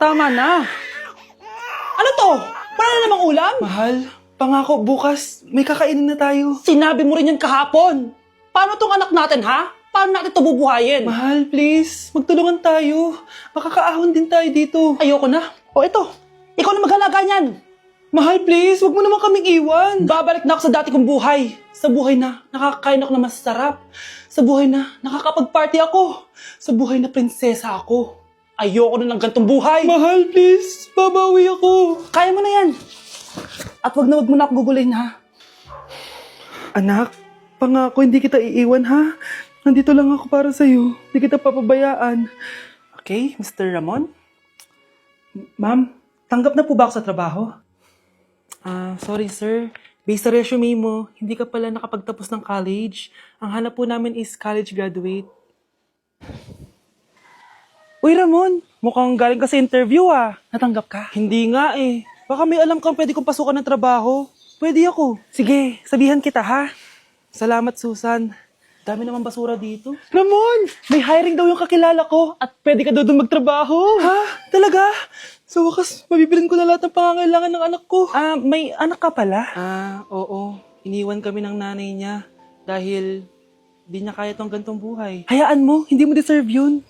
tama na. Ano to? Wala na namang ulam? Mahal, pangako bukas may kakainin na tayo. Sinabi mo rin yan kahapon. Paano tong anak natin, ha? Paano natin ito bubuhayin? Mahal, please, magtulungan tayo. Makakaahon din tayo dito. Ayoko na. O ito, ikaw na maghalaga niyan. Mahal, please, wag mo naman kaming iwan. Babalik na ako sa dati kong buhay. Sa buhay na nakakakain ako na masarap. Sa buhay na nakakapag-party ako. Sa buhay na prinsesa ako. Ayoko na ng gantong buhay. Mahal, please, babawi ako. Kaya mo na yan. At wag mo na ako gugulin, ha? Anak, pangako hindi kita iiwan ha. Nandito lang ako para sa'yo. Hindi kita papabayaan. Okay, Mr. Ramon? Ma'am, tanggap na po ba ako sa trabaho? Sorry sir. Based sa resume mo, hindi ka pala nakapagtapos ng college. Ang hanap po namin is college graduate. Uy Ramon, mukhang galing ka sa interview ah. Natanggap ka? Hindi nga eh. Baka may alam kang pwede kong pasukan ng trabaho. Pwede ako. Sige, sabihan kita ha. Salamat Susan. Dami naman basura dito. Ramon, may hiring daw yung kakilala ko at pwede ka daw doon magtrabaho. Ha? Talaga? Sa wakas, mabibilin ko na lahat ng pangangailangan ng anak ko. May anak ka pala? Oo. Iniwan kami ng nanay niya dahil di niya kaya tong gantong buhay. Hayaan mo, hindi mo deserve yun.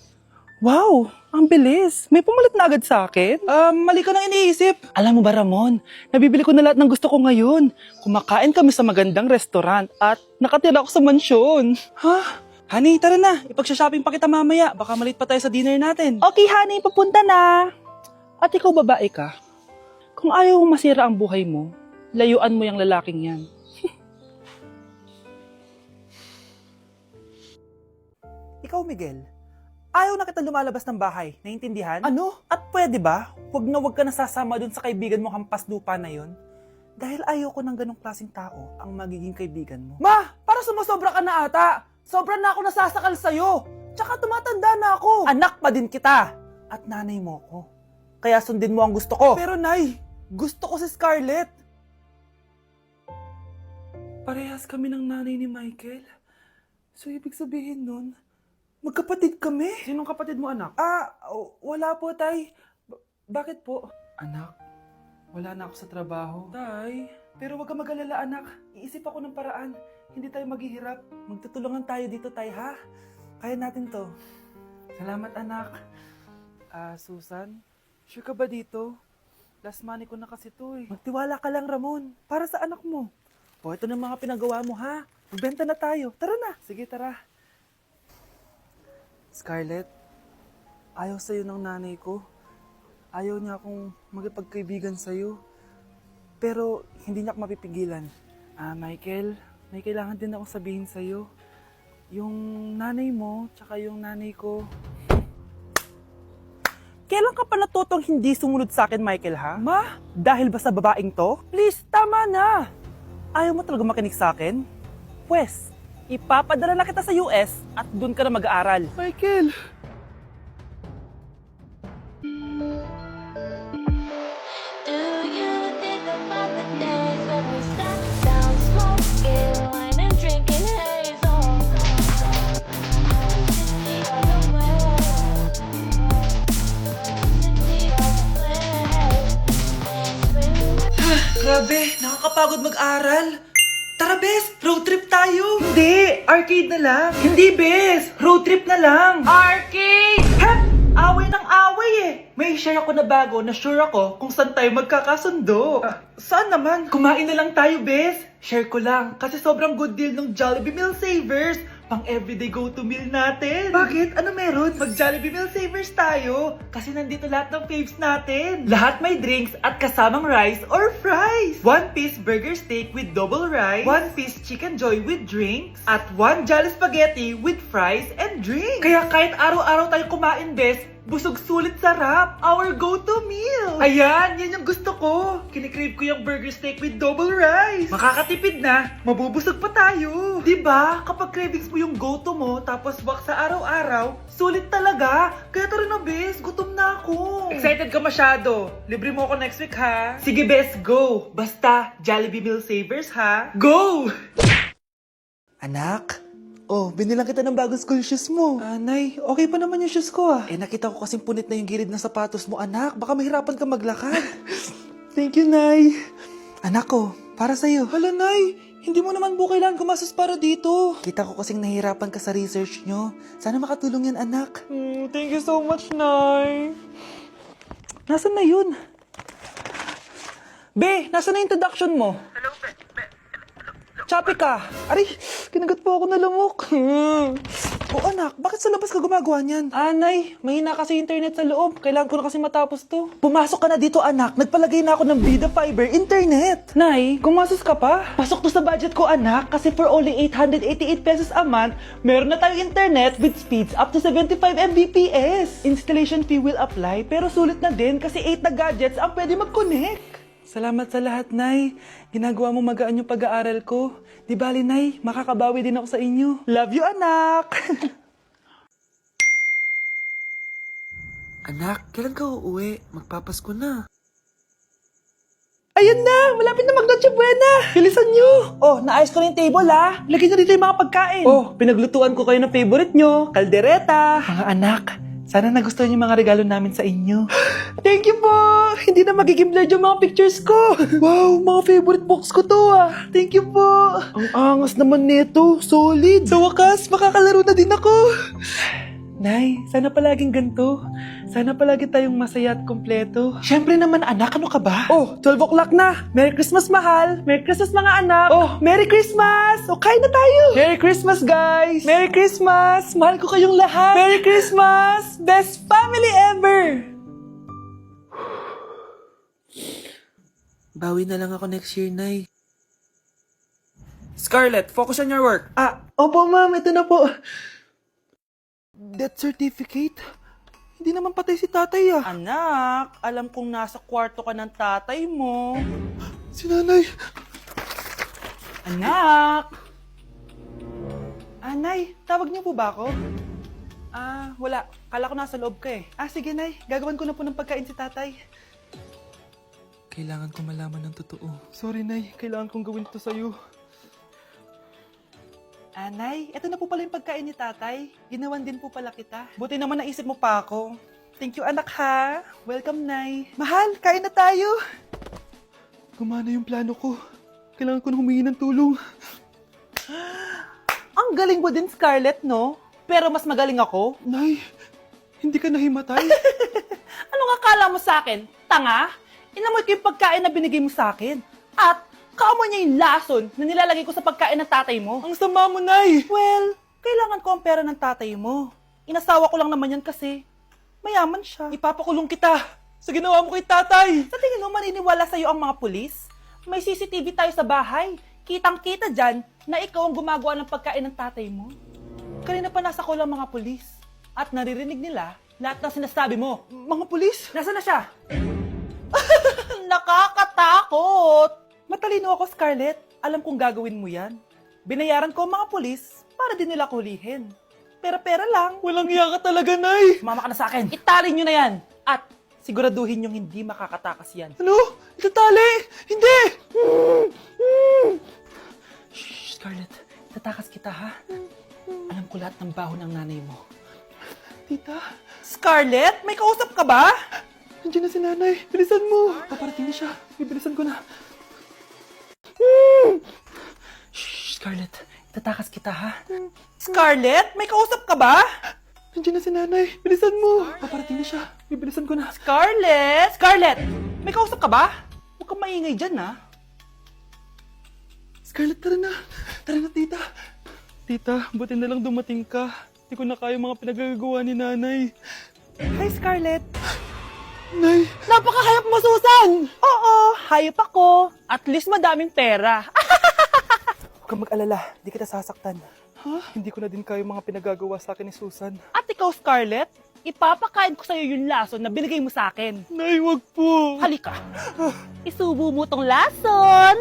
Wow, ang bilis. May pumalit na agad sa akin. Mali ka nang iniisip. Alam mo ba, Ramon, nabibili ko na lahat ng gusto ko ngayon. Kumakain kami sa magandang restaurant at nakatira ako sa mansyon. Ha? Honey, tara na. Ipag-shopping pa kita mamaya. Baka malit pa tayo sa dinner natin. Okay, honey, papunta na. At ikaw babae ka. Kung ayaw mong masira ang buhay mo, layuan mo yung lalaking yan. Ikaw, Miguel. Ayaw na kita lumalabas ng bahay. Naintindihan? Ano? At pwede ba? Huwag ka nasasama dun sa kaibigan mo hampas lupa na yon. Dahil ayaw ko ng ganong klaseng tao ang magiging kaibigan mo. Ma, para sumusobra ka na ata. Sobra na ako nasasakal sa'yo. Tsaka tumatanda na ako. Anak pa din kita. At nanay mo ko. Kaya sundin mo ang gusto ko. Pero Nay, gusto ko si Scarlett. Parehas kami ng nanay ni Michael. So, ibig sabihin nun, magkapatid kami. Sinong kapatid mo, anak? Wala po, tay. Bakit po? Anak, wala na ako sa trabaho. Tay, pero wag ka mag-alala, anak. Iisip ako ng paraan. Hindi tayo maghihirap. Magtutulungan tayo dito, tay, ha? Kaya natin to. Salamat, anak. Susan, sure ka ba dito? Last money ko na kasi to eh. Magtiwala ka lang, Ramon. Para sa anak mo. O, ito na mga pinagawa mo, ha? Magbenta na tayo. Tara na. Sige, tara. Scarlett, ayaw sa'yo ng nanay ko. Ayaw niya akong magipagkaibigan sa'yo. Pero hindi niya ako mapipigilan. Michael, may kailangan din akong sabihin sa'yo. Yung nanay mo, tsaka yung nanay ko. Kailan ka pa natutong hindi sumunod sa akin, Michael, ha? Ma, Dahil ba sa babaeng to? Please, tama na! Ayaw mo talaga makinig sa akin? Pwes, ipapadala na kita sa US at doon ka na mag-aaral. Michael! Do you think about the days when we sat down smoking wine and drinking haze? Grabe, nakakapagod mag-aral. Tara, Bes, road trip tayo. Hindi! Arcade na lang! Hindi, Bes, road trip na lang. Arcade! Hep! Away ng away eh. May share ako na bago na sure ako kung saan tayo magkakasundo. Saan naman? Kumain na lang tayo, Bes. Share ko lang kasi sobrang good deal ng Jollibee Meal Savers. Pang everyday go-to meal natin. Bakit? Ano meron? Mag-Jollibee Meal Savers tayo. Kasi nandito lahat ng faves natin. Lahat may drinks at kasamang rice or fries. 1-piece burger steak with double rice. 1-piece chicken joy with drinks. At 1 Jolly Spaghetti with fries and drinks. Kaya kahit araw-araw tayo kumain, Bes, busog sulit sarap. Our go-to meal. Ayan, yan yung gusto ko. Kinikrave ko yung burger steak with double rice. Makakatipid na, mabubusog pa tayo. Diba? Kapag cravings mo yung go-to mo, tapos wak sa araw-araw, sulit talaga. Kaya tara na, Bes, gutom na ako. Excited ka masyado. Libre mo ako next week, ha? Sige, Bes, go. Basta, Jollibee Meal Savers, ha? Go! Anak, Oh, binilang kita ng bagong school shoes mo. Nay, okay pa naman yung shoes ko ah. Eh, nakita ko kasing punit na yung gilid ng sapatos mo, anak. Baka mahirapan ka maglakad. Thank you, Nay. Anak ko, para sa'yo. Hala, Nay, hindi mo naman po kailangan gumastos para dito. Kita ko kasing nahihirapan ka sa research nyo. Sana makatulong yan, anak. Thank you so much, Nay. Nasaan na yun? Be, nasaan na introduction mo? Hello, Be. Choppy ka. Aray, kinagat po ako na lumok. Oh, anak, bakit sa labas ka gumagawa niyan? Nay, mahina kasi internet sa loob. Kailangan ko na kasi matapos to. Pumasok ka na dito, anak. Nagpalagay na ako ng Vida Fiber Internet. Nay, gumastos ka pa? Pasok to sa budget ko, anak. Kasi for only 888 pesos a month, meron na tayong internet with speeds up to 75 Mbps. Installation fee will apply, pero sulit na din kasi 8 na gadgets ang pwede mag-connect. Salamat sa lahat, Nay. Ginagawa mo magaan yung pag-aaral ko. Di bali, Nay, makakabawi din ako sa inyo. Love you, anak! Anak, kailan ka uuwi? Magpapasko na. Ayun na! Malapit na mag-Noche Buena! Bilisan nyo! Oh, naayos ko na yung table, ha? Lagyan nyo dito yung mga pagkain. Oh, pinaglutuan ko kayo ng favorite nyo. Kaldereta. Mga anak, sana nagustuhan yung mga regalo namin sa inyo. Thank you po! Hindi na magiging blurred yung mga pictures ko. Wow, mga favorite box ko to, ah. Thank you po. Ang angas naman nito. Solid. Sa wakas, makakalaro na din ako. Nay, sana palaging ganito. Sana palagi tayong masaya at kompleto. Siyempre naman, anak, ano ka ba? Oh, 12 o'clock na. Merry Christmas, mahal. Merry Christmas, mga anak. Oh, Merry Christmas. O, kain na tayo. Merry Christmas, guys. Merry Christmas. Mahal ko kayong lahat. Merry Christmas. Best family ever. Bawi na lang ako next year, Nay. Scarlett, focus on your work. Opo, ma'am. Ito na po. Death certificate? Hindi naman patay si tatay, ah. Anak, alam kong nasa kwarto ka ng tatay mo. Si nanay. Anak! Nay, tawag niyo po ba ako? Wala. Kala ko nasa loob ka eh. Sige, Nay. Gagawan ko na po ng pagkain si tatay. Kailangan ko malaman ng totoo. Sorry, Nay. Kailangan kong gawin ito sa'yo. Nay, eto na po pala yung pagkain ni tatay. Ginawan din po pala kita. Buti naman naisip mo pa ako. Thank you, anak, ha. Welcome, Nay. Mahal, kain na tayo. Gumana yung plano ko. Kailangan ko na humingi ng tulong. Ang galing mo din, Scarlett, no? Pero mas magaling ako. Nay, hindi ka nahimatay. Anong akala mo sa akin? Tanga? Inamoy ko yung pagkain na binigay mo sa akin. At kaamoy niya yung lason na nilalagay ko sa pagkain ng tatay mo. Ang sama mo, Nay! Well, kailangan ko ang pera ng tatay mo. Inasawa ko lang naman yan kasi mayaman siya. Ipapakulong kita sa ginawa mo kay tatay. Sa tingin mo, maniniwala sa'yo ang mga pulis? May CCTV tayo sa bahay. Kitang-kita dyan na ikaw ang gumagawa ng pagkain ng tatay mo. Kanina pa nasa kulang mga pulis. At naririnig nila lahat ng sinasabi mo. Mga pulis? Nasaan na siya? Nakakatakot! Matalino ako, Scarlett. Alam kong gagawin mo yan. Binayaran ko ang mga pulis para din nila kulihin. Pera-pera lang. Walang iya ka talaga, Nay. Sumama ka na sa akin. Itali nyo na yan. At siguraduhin nyong hindi makakatakas yan. Ano? Itatali? Hindi! Shh, Scarlett. Itatakas kita, ha? Alam ko lahat ng baho ng nanay mo. Tita? Scarlett? May kausap ka ba? Nandiyan na si nanay. Bilisan mo. Paparating na siya. Bibilisan ko na. Shh, Scarlett. Itatakas kita, ha? Scarlett? May kausap ka ba? Nandiyan na si nanay. Bilisan mo. Paparating na siya. Bibilisan ko na. Scarlett! Scarlett! May kausap ka ba? Huwag kang maingay dyan, ha? Scarlett, tara na. Tara na, tita. Tita, buti na lang dumating ka. Hindi ko na kaya mga pinagagawa ni nanay. Hi, Scarlett. Nay! Napaka-hayop mo, Susan! Oo, hayop ako. At least madaming pera. Huwag kang mag-alala, di kita sasaktan. Hindi ko na din kaya mga pinagagawa sa akin ni Susan. At ikaw, Scarlett, ipapakain ko sa'yo yung lason na binigay mo sa akin. Nay, wag po. Halika. Isubo mo tong lason.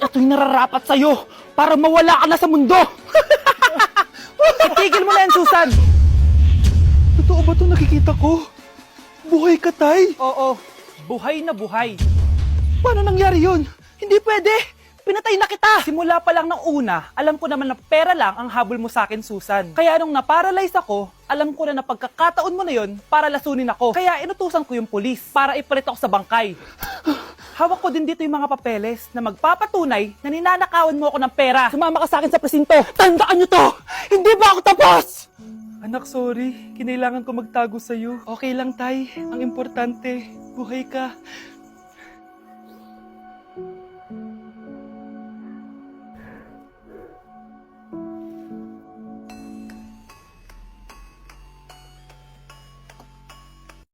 Ito'y nararapat sa'yo para mawala ka na sa mundo. Itigil mo na yan, Susan. Totoo ba ito nakikita ko? Buhay ka, Tay? Oo, buhay na buhay. Paano nangyari yun? Hindi pwede. pinatay na kita! Simula pa lang ng una, alam ko naman na pera lang ang habol mo sa akin, Susan. Kaya nung naparalyze ako, alam ko na pagkakataon mo na yon para lasunin ako. Kaya inutusan ko yung pulis para ipalit ako sa bangkay. Hawak ko din dito yung mga papeles na magpapatunay na ninanakawan mo ako ng pera. Sumama ka sa akin sa presinto. Tandaan nyo to! Hindi ba ako tapos? Anak, sorry. Kinailangan ko magtago sa'yo. Okay lang, Tay. Ang importante, buhay ka.